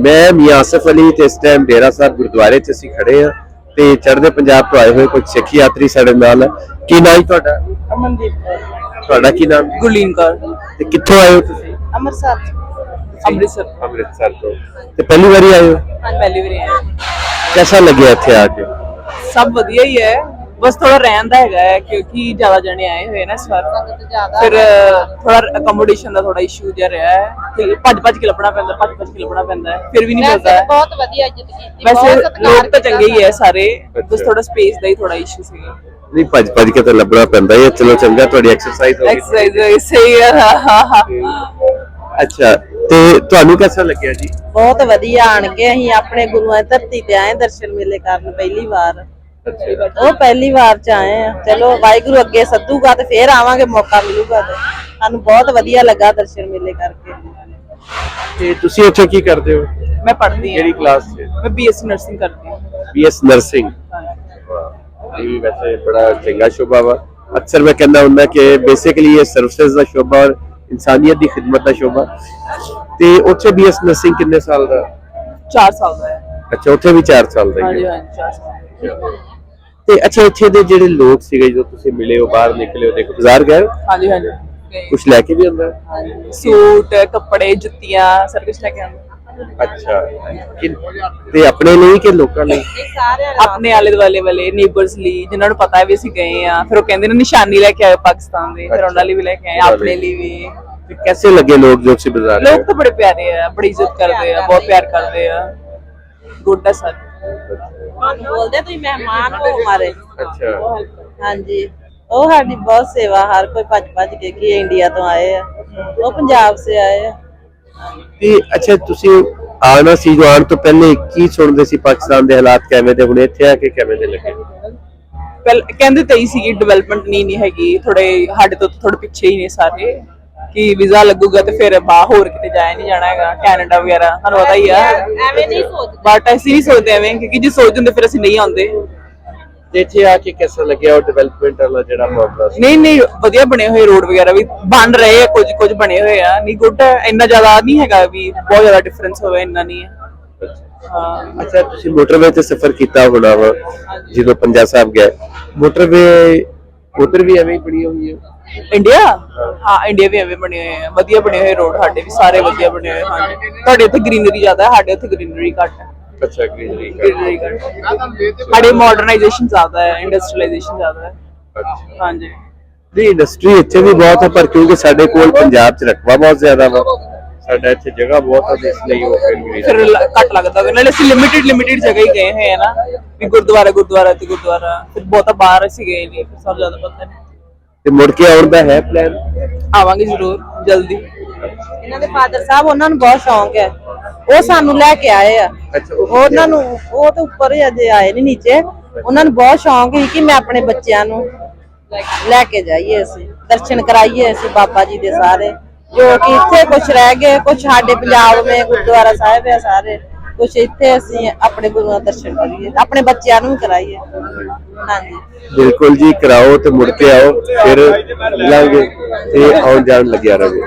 मैं मियां आसिफ अली ते इस टाइम डेरा साहब गुरुद्वारे च असीं खड़े हां ते चढ़दे पंजाब तो आए हुए कुछ सिख यात्री साडे नाल है। की नाम है तुहाडा? अमनदीप तुहाडा की नाम? गुरलीन कौर। ते कित्थों आए हो तुसीं? अमृतसर अमृतसर तो ते पहली बारी आए हो? पहली बार आए। कैसा लगे इत्थे आके? सब बढ़िया ही है, बस थोड़ा रहन दा है क्योंकि ज्यादा जने आए हुए ना इस बार, फिर थोड़ा अकोमोडेशन का थोड़ा इशू जिहा रहा है, भज के लभना पैंदा है, फिर भी नहीं मिलता है। बहुत वधिया इज्जत कीती, वैसे लोग तो चंगे ही है सारे, बस थोड़ा स्पेस का ही थोड़ा इशू सीगा। नहीं भज के तो लभना पैंदा है, चलो चंगा थोड़ी एक्सरसाइज हो गई। एक्सरसाइज सही है। अच्छा ते ਤੁਹਾਨੂੰ कैसा लगे जी? बहुत वधिया आण के ਅਸੀਂ ਆਪਣੇ ਗੁਰੂਆਂ ਦੀ ਧਰਤੀ ਤੇ ਆਏ ਦਰਸ਼ਨ ਮੇਲੇ ਕਰਨ ਪਹਿਲੀ ਵਾਰ। ਉਹ ਪਹਿਲੀ ਵਾਰ ਚ ਆਏ ਆ, ਚਲੋ ਵਾਹਿਗੁਰੂ ਅੱਗੇ ਸੱਦੂਗਾ ਤੇ ਫੇਰ ਆਵਾਂਗੇ, ਮੌਕਾ ਮਿਲੂਗਾ ਤੇ ਸਾਨੂੰ ਬਹੁਤ ਵਧੀਆ ਲੱਗਾ ਦਰਸ਼ਨ ਮੇਲੇ ਕਰਕੇ। ਤੇ ਤੁਸੀਂ ਇੱਥੇ ਕੀ ਕਰਦੇ ਹੋ? मैं पढ़ती हूँ। ਕਿਹੜੀ ਕਲਾਸ ਚ? मैं BSc नर्सिंग करती हूँ। BS nursing. ਇਹ ਵੀ ਵੈਸੇ ਬੜਾ ਚੰਗਾ ਸ਼ੋਭਾ ਵਾ। ਅਕਸਰ ਮੈਂ ਕਹਿੰਦਾ ਹੁੰਦਾ ਕਿ ਬੇਸਿਕਲੀ ਇਹ ਸਰਵਿਸਿਜ਼ ਦਾ ਸ਼ੋਭਾ ਔਰ ਇਨਸਾਨੀਅਤ ਦੀ ਖਿਦਮਤ ਦਾ ਸ਼ੋਭਾ। ਤੇ ਉੱਥੇ BS ਨਰਸਿੰਗ ਕਿੰਨੇ ਸਾਲ ਦਾ? 4 साल का है। ਅੱਛਾ ਉੱਥੇ ਵੀ 4 ਸਾਲ ਦਾ हाँ ਹੀ जी, ਹੈ। हाँ जी, 4 साल। ਤੇ ਅੱਛਾ ਇੱਥੇ ਦੇ ਜਿਹੜੇ ਲੋਕ ਸੀਗੇ ਜਦੋਂ ਤੁਸੀਂ ਮਿਲੇ ਹੋ, ਬਾਹਰ ਨਿਕਲੇ ਹੋ, ਦੇਖੋ ਬਾਜ਼ਾਰ ਗਏ हाँ जी, हाँ जी। ਕੁਝ ਲੈ ਕੇ ਵੀ ਆਉਂਦਾ? सूट, कपड़े, जुत्तियां, सब कुछ लेके आए। ਅੱਛਾ ਤੇ ਆਪਣੇ ਲਈ ਕਿ ਲੋਕਾਂ ਲਈ? अपने आले दुआले वाले नेबर्स ਲਈ ਜਿਨ੍ਹਾਂ ਨੂੰ ਪਤਾ ਹੈ ਵੀ ਅਸੀਂ ਗਏ ਆ, ਫਿਰ ਉਹ ਕਹਿੰਦੇ ਨੇ ਨਿਸ਼ਾਨੀ ਲੈ ਕੇ ਆਏ ਪਾਕਿस्तान ਦੇ, ਫਿਰ ਉਹਨਾਂ ਲਈ ਵੀ ਲੈ ਕੇ ਆਏ, ਆਪਣੇ ਲਈ ਵੀ। ਤੇ कैसे लगे लोग जो से बाजार में? लोग तो बड़े प्यारे हैं, बड़ी इज्जत करते हैं, बहुत प्यार करते हैं, गुड है सर। ਬੋਲਦੇ ਤੁਸੀਂ ਮਹਿਮਾਨ ਹੋ ਹਮਾਰੇ। अच्छा ਹਾਂਜੀ ਉਹ ਸਾਡੀ ਬਹੁਤ ਸੇਵਾ, ਹਰ ਕੋਈ ਭੱਜ ਕੇ ਕਿ ਇੰਡੀਆ ਤੋਂ ਆਏ ਆ, ਉਹ ਪੰਜਾਬ ਸੇ ਆਏ ਆ। ਤੇ ਅੱਛਾ ਤੁਸੀਂ ਆਣਾ ਸੀ ਜੋ ਆਉਣ ਤੋਂ ਪਹਿਲੇ ਕੀ ਸੁਣਦੇ ਸੀ ਪਾਕਿਸਤਾਨ ਦੇ ਹਾਲਾਤ ਕਿਵੇਂ ਦੇ, ਹੁਣ ਇੱਥੇ ਆ ਕੇ ਕਿਵੇਂ ਦੇ ਲੱਗੇ? ਕਹਿੰਦੇ ਤਾਂ ਹੀ ਸੀ ਡਿਵੈਲਪਮੈਂਟ ਨਹੀਂ ਹੈਗੀ, ਥੋੜੇ ਸਾਡੇ ਤੋਂ ਥੋੜੇ ਪਿੱਛੇ ਹੀ ਨੇ ਸਾਰੇ, ਕਿ ਵੀਜ਼ਾ ਲੱਗੂਗਾ ਤੇ ਫਿਰ ਬਾਹਰ ਹੋਰ ਕਿਤੇ ਜਾਇਆ ਨਹੀਂ ਜਾਣਾ ਹੈਗਾ, ਕੈਨੇਡਾ ਵਗੈਰਾ, ਤੁਹਾਨੂੰ ਪਤਾ ਹੀ ਆ। ਐਵੇਂ ਨਹੀਂ ਸੋਚਦੇ, ਬਟ ਅਸੀਂ ਨਹੀਂ ਸੋਚਦੇ ਐਵੇਂ, ਕਿਉਂਕਿ ਜੇ ਸੋਚਦੇ ਹੁੰਦੇ ਫਿਰ ਅਸੀਂ ਨਹੀਂ ਆਉਂਦੇ। ਤੇ ਇੱਥੇ ਆ ਕੇ ਕਿਵੇਂ ਲੱਗਿਆ ਉਹ ਡਿਵੈਲਪਮੈਂਟ ਵਾਲਾ ਜਿਹੜਾ ਮਾਮਲਾ ਸੀ? ਨਹੀਂ ਵਧੀਆ ਬਣੇ ਹੋਏ ਰੋਡ ਵਗੈਰਾ ਵੀ ਬਣ ਰਹੇ ਆ, ਕੁਝ ਬਣੇ ਹੋਏ ਆ, ਨਹੀਂ ਗੁੱਡ ਹੈ, ਇੰਨਾ ਜ਼ਿਆਦਾ ਨਹੀਂ ਹੈਗਾ ਵੀ ਬਹੁਤ ਜ਼ਿਆਦਾ ਡਿਫਰੈਂਸ ਹੋਵੇ, ਇੰਨਾ ਨਹੀਂ ਹੈ। ਹਾਂ ਅੱਛਾ ਤੁਸੀਂ ਮੋਟਰਵੇ ਤੇ ਸਫ਼ਰ ਕੀਤਾ ਹੋਣਾ ਵਾ ਜਦੋਂ ਪੰਜਾ ਸਾਹਿਬ ਗਏ, ਮੋਟਰਵੇ ਉਧਰ ਵੀ ਐਵੇਂ ਹੀ ਬਣੀ ਹੋਈ ਹੈ? ਇੰਡੀਆ, ਹਾਂ ਇੰਡੀਆ ਵੀ ਐਵੇਂ ਬਣੇ ਹੋਏ ਆ, ਵਧੀਆ ਬਣੇ ਹੋਏ ਰੋਡ, ਸਾਡੇ ਵੀ ਸਾਰੇ ਵਧੀਆ ਬਣੇ ਹੋਏ ਹਨ। ਤੁਹਾਡੇ ਉੱਥੇ ਗ੍ਰੀਨਰੀ ਜ਼ਿਆਦਾ ਹੈ, ਸਾਡੇ ਉੱਥੇ ਗ੍ਰੀਨਰੀ ਘੱਟ ਹੈ। ਅੱਛਾ ਗ੍ਰੀਨਰੀ ਘੱਟ, ਸਾਡੇ ਮਾਡਰਨਾਈਜੇਸ਼ਨ ਜ਼ਿਆਦਾ ਹੈ, ਇੰਡਸਟਰੀਲਾਈਜੇਸ਼ਨ ਜ਼ਿਆਦਾ ਹੈ। ਹਾਂਜੀ ਨਹੀਂ ਇੰਡਸਟਰੀ ਇੱਥੇ ਵੀ ਬਹੁਤ ਹੈ, ਪਰ ਕਿਉਂਕਿ ਸਾਡੇ ਕੋਲ ਪੰਜਾਬ 'ਚ ਰਕਬਾ ਬਹੁਤ ਜ਼ਿਆਦਾ ਵਾ, ਸਾਡਾ ਇੱਥੇ ਜਗ੍ਹਾ ਬਹੁਤ ਹੈ, ਇਸ ਲਈ ਉਹ ਫਿਰ ਘੱਟ ਲੱਗਦਾ ਹੋਵੇ। ਨਾਲੇ ਅਸੀਂ ਲਿਮਿਟਿਡ ਜਗ੍ਹਾ ਹੀ ਗਏ ਹੋਏ ਆ ਨਾ, ਵੀ ਗੁਰਦੁਆਰਾ ਤੇ ਗੁਰਦੁਆਰਾ, ਫਿਰ ਬਹੁਤਾ ਬਾਹਰ ਅਸੀਂ ਗਏ ਨਹੀਂ, ਫਿਰ ਸਾਨੂੰ ਜ਼ਿਆਦਾ ਪਤਾ ਨਹੀਂ। ਤੇ ਮੁੜ ਕੇ ਆਉਣ ਦਾ ਹੈ ਪਲਾਨ? ਆਵਾਂਗੇ ਜ਼ਰੂਰ ਜਲਦੀ। ਇਹਨਾਂ ਦੇ ਫਾਦਰ ਸਾਹਿਬ, ਉਹਨਾਂ ਨੂੰ ਬਹੁਤ ਸ਼ੌਂਕ ਹੈ, ਉਹ ਸਾਨੂੰ ਲੈ ਕੇ ਆਏ ਆ। ਉਹਨਾਂ ਨੂੰ ਉਹ ਤਾਂ ਉੱਪਰ ਹੀ ਅਜੇ ਆਏ ਨਹੀਂ ਨੀਚੇ, ਉਹਨਾਂ ਨੂੰ ਬਹੁਤ ਸ਼ੌਂਕ ਸੀ ਕਿ ਮੈਂ ਆਪਣੇ ਬੱਚਿਆਂ ਨੂੰ ਲੈ ਕੇ ਜਾਈਏ, ਅਸੀਂ ਦਰਸ਼ਨ ਕਰਾਈਏ ਅਸੀਂ ਬਾਬਾ ਜੀ ਦੇ ਸਾਰੇ, ਜੋ ਕਿ ਇੱਥੇ ਕੁਛ ਰਹਿ ਗਏ, ਕੁਛ ਸਾਡੇ ਪੰਜਾਬ ਵਿੱਚ ਗੁਰਦੁਆਰਾ ਸਾਹਿਬ ਹੈ ਸਾਰੇ, ਕੁਛ ਇੱਥੇ ਅਸੀਂ ਆਪਣੇ ਗੁਰੂਆਂ ਦੇ ਦਰਸ਼ਨ ਕਰੀਏ, ਆਪਣੇ ਬੱਚਿਆਂ ਨੂੰ ਵੀ ਕਰਾਈਏ। ਹਾਂਜੀ ਬਿਲਕੁਲ ਜੀ, ਕਰਾਓ ਤੇ ਮੁੜ ਕੇ ਆਓ, ਫਿਰ ਮਿਲਾਂਗੇ ਤੇ ਆਉਣ ਜਾਣ ਲੱਗਿਆ ਰਹੇ।